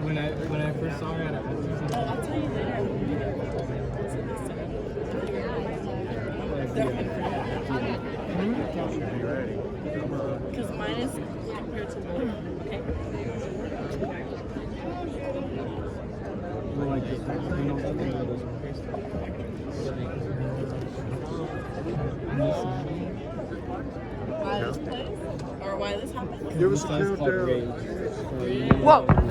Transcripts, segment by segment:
when I first saw her at a I'll tell you later. Because mine is compared to mine. Okay. Well, like this one, you know, something like this Why this place? Or why this happened? Give us a one. It's called Rage. countdown. Whoa!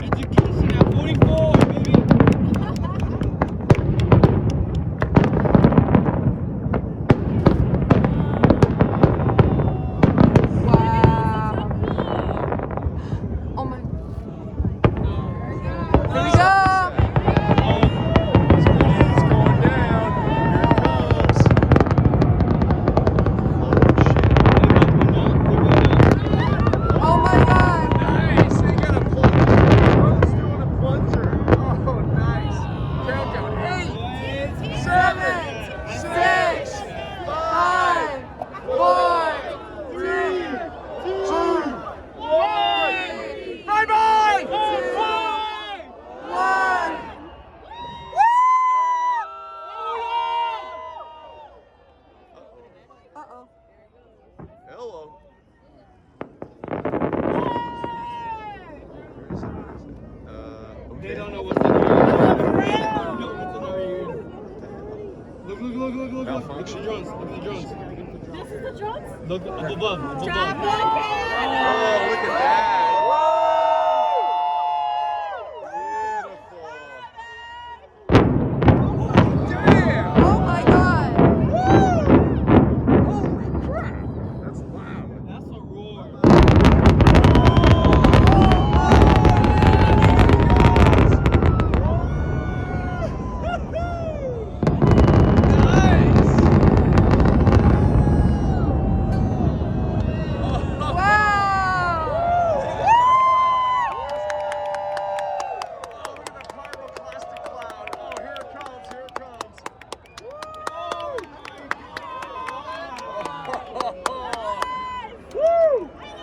Education at 44, baby. Wow. Oh my. Here we go. It's going down. Here it comes. Oh my God. Nice. He got a plunger. Bro's doing a plunger. Oh, nice. Countdown. 8, 7, 6, 5, 4, 3, 2, 1. Bye-bye. 1. Uh-oh. Hello. They don't know what's in our ears. They don't know what's in our ears. Look. Look at the drones. Look at the drones. This is the drones? Look up above. Drop it!